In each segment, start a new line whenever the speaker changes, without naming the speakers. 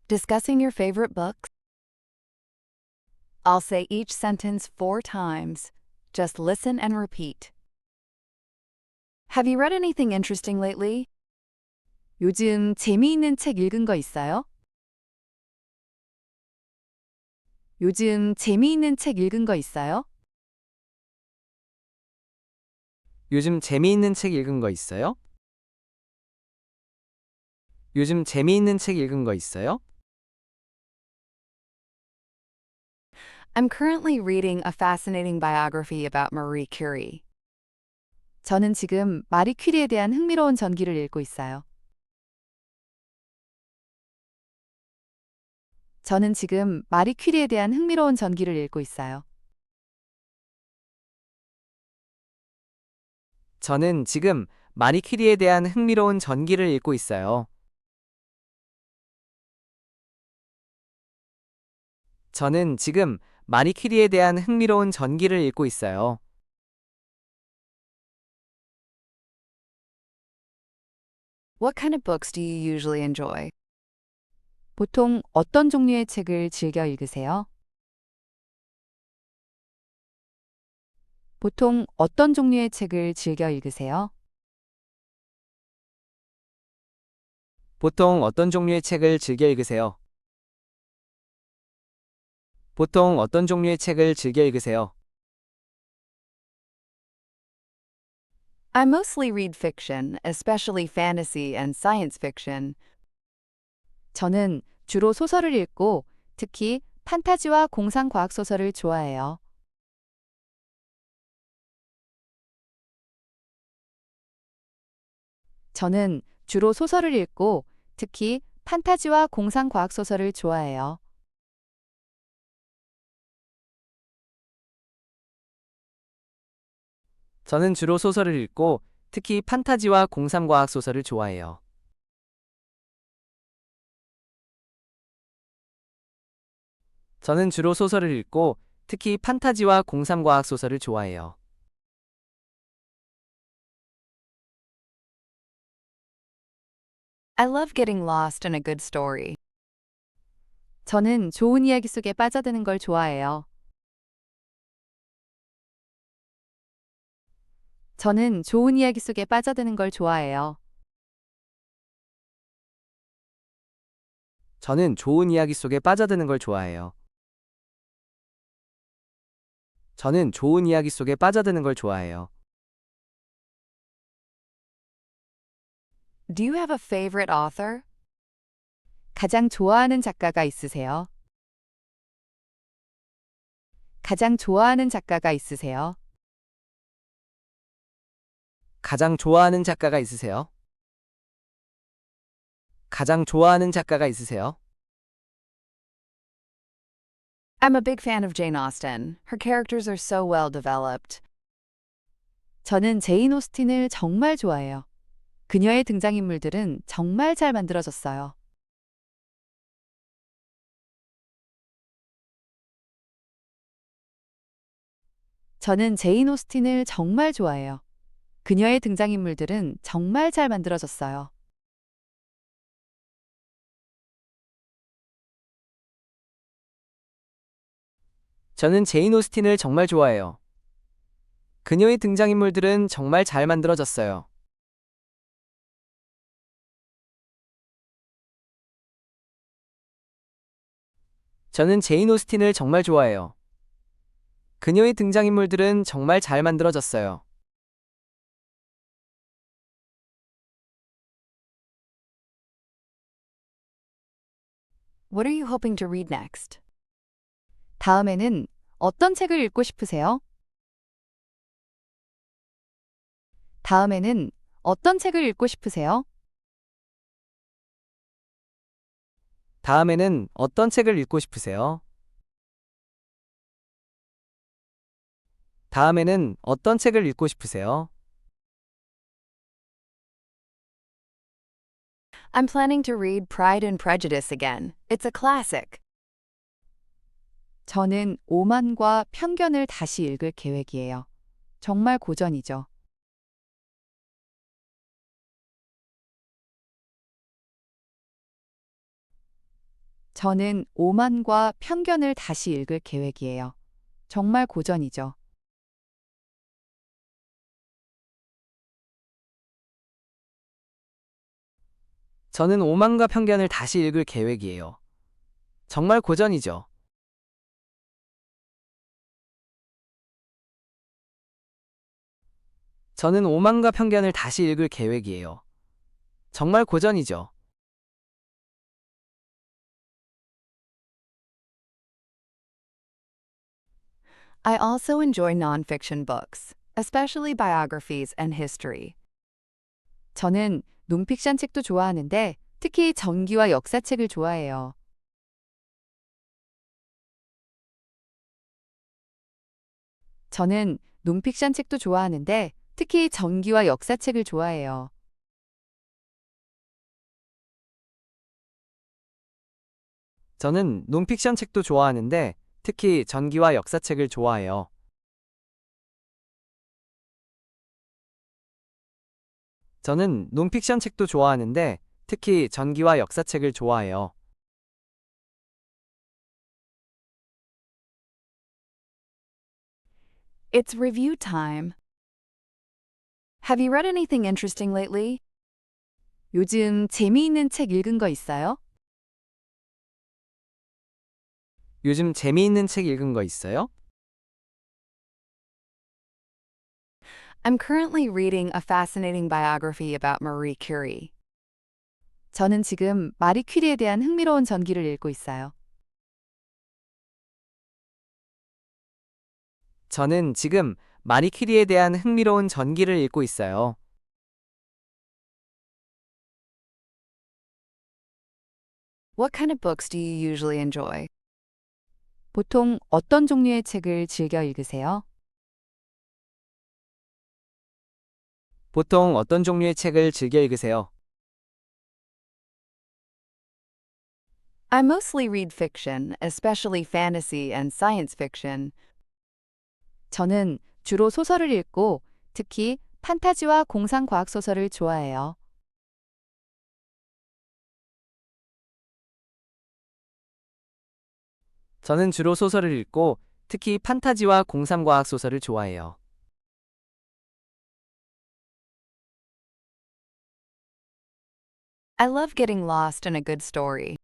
Discussing your favorite books? I'll say each sentence 4 times. Just listen and repeat. Have you read anything interesting lately? 요즘 재미있는 책 읽은 거 있어요? 요즘 재미있는 책 읽은 거 있어요?
요즘 재미있는 책 읽은 거 있어요? 요즘 재미있는 책 읽은 거 있어요?
I'm currently reading a fascinating biography about Marie Curie. 저는 지금 마리 퀴리에 대한 흥미로운 전기를 읽고 있어요. 저는 지금 마리 퀴리에 대한 흥미로운 전기를 읽고 있어요.
저는 지금 마리 퀴리에 대한 흥미로운 전기를 읽고 있어요. 저는 지금 마리 퀴리에 대한 흥미로운 전기를 읽고 있어요.
What kind of books do you usually enjoy? 보통 어떤 종류의 책을 즐겨 읽으세요? 보통 어떤 종류의 책을 즐겨 읽으세요?
보통 어떤 종류의 책을 즐겨 읽으세요? 보통 어떤 종류의 책을 즐겨 읽으세요?
I mostly read fiction, especially fantasy and science fiction. 저는 주로 소설을 읽고 특히 판타지와 공상과학 소설을 좋아해요. 저는 주로 소설을 읽고 특히 판타지와 공상과학 소설을 좋아해요.
저는 주로 소설을 읽고 특히 판타지와 공상과학 소설을 좋아해요. 저는 주로 소설을 읽고 특히 판타지와 공상과학 소설을 좋아해요.
I love getting lost in a good story. 저는 좋은 이야기 속에 빠져드는 걸 좋아해요. 저는 좋은 이야기 속에 빠져드는 걸 좋아해요.
저는 좋은 이야기 속에 빠져드는 걸 좋아해요. 저는 좋은 이야기 속에 빠져드는 걸 좋아해요.
Do you have a favorite author? 가장 좋아하는 작가가 있으세요? 가장 좋아하는 작가가 있으세요?
가장 좋아하는 작가가 있으세요? 가장 좋아하는 작가가 있으세요?
I'm a big fan of Jane Austen. Her characters are so well developed. 저는 제인 오스틴을 정말 좋아해요. 그녀의 등장인물들은 정말 잘 만들어졌어요. 저는 제인 오스틴을 정말 좋아해요. 그녀의 등장인물들은 정말 잘 만들어졌어요.
저는 제인 오스틴을 정말 좋아해요. 그녀의 등장인물들은 정말 잘 만들어졌어요. 저는 제인 오스틴을 정말 좋아해요. 그녀의 등장인물들은 정말 잘 만들어졌어요.
What are you hoping to read next? 다음에는 어떤 책을 읽고 싶으세요? 다음에는 어떤 책을 읽고 싶으세요?
다음에는 어떤 책을 읽고 싶으세요? 다음에는 어떤 책을 읽고 싶으세요?
I'm planning to read Pride and Prejudice again. It's a classic. 저는 오만과 편견을 다시 읽을 계획이에요. 정말 고전이죠. 저는 오만과 편견을 다시 읽을 계획이에요. 정말 고전이죠.
저는 오만과 편견을 다시 읽을 계획이에요. 정말 고전이죠. 저는 오만과 편견을 다시 읽을 계획이에요. 정말 고전이죠.
I also enjoy nonfiction books, especially biographies and history. 저는 논픽션 책도 좋아하는데 특히 전기와 역사책을 좋아해요. 저는 논픽션 책도 좋아하는데 특히 전기와 역사책을 좋아해요.
저는 논픽션 책도 좋아하는데 특히 전기와 역사책을 좋아해요. 저는 논픽션 책도 좋아하는데 특히 전기와 역사책을 좋아해요.
It's review time. Have you read anything interesting lately? 요즘 재미있는 책 읽은 거 있어요?
요즘 재미있는 책 읽은 거 있어요?
I'm currently reading a fascinating biography about Marie Curie. 저는 지금 마리 퀴리에 대한 흥미로운 전기를 읽고 있어요.
저는 지금 마리 퀴리에 대한 흥미로운 전기를 읽고 있어요.
What kind of books do you usually enjoy? 보통 어떤 종류의 책을 즐겨 읽으세요?
보통 어떤 종류의 책을 즐겨 읽으세요?
I mostly read fiction, especially fantasy and science fiction. 저는 주로 소설을 읽고 특히 판타지와 공상과학 소설을 좋아해요.
저는 주로 소설을 읽고 특히 판타지와 공상과학 소설을 좋아해요.
I love getting lost in a good story.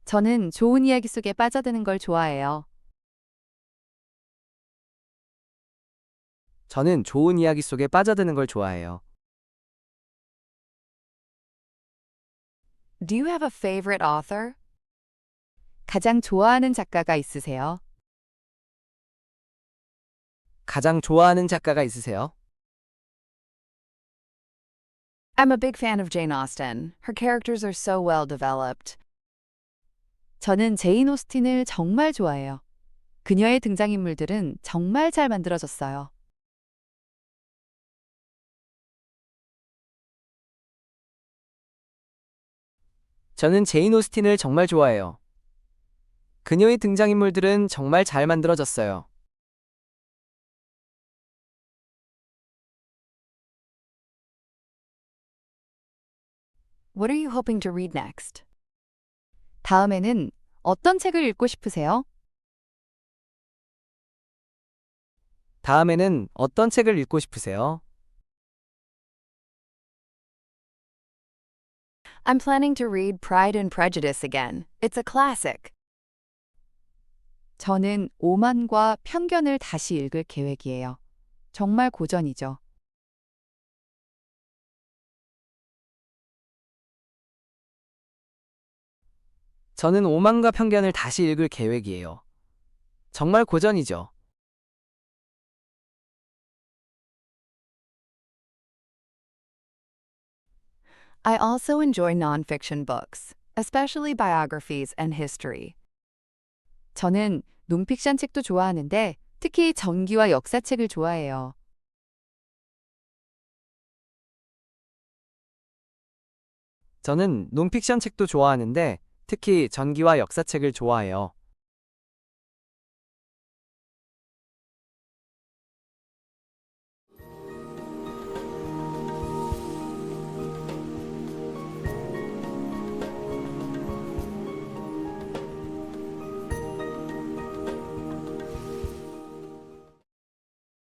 저는 좋은 이야기 속에 빠져드는 걸 좋아해요.
저는 좋은 이야기 속에 빠져드는 걸 좋아해요.
Do you have a favorite author? 가장 좋아하는 작가가 있으세요?
가장 좋아하는 작가가 있으세요?
I'm a big fan of Jane Austen. Her characters are so well developed. 저는 제인 오스틴을 정말 좋아해요. 그녀의 등장인물들은 정말 잘 만들어졌어요.
저는 제인 오스틴을 정말 좋아해요. 그녀의 등장인물들은 정말 잘 만들어졌어요.
What are you hoping to read next? 다음에는 어떤 책을 읽고 싶으세요?
다음에는 어떤 책을 읽고 싶으세요?
I'm planning to read Pride and Prejudice again. It's a classic. 저는 오만과 편견을 다시 읽을 계획이에요. 정말 고전이죠.
저는 오만과 편견을 다시 읽을 계획이에요. 정말 고전이죠.
I also enjoy nonfiction books, especially biographies and history. 저는 논픽션 책도 좋아하는데 특히 전기와 역사책을 좋아해요.
저는 논픽션 책도 좋아하는데 특히 전기와 역사책을 좋아해요.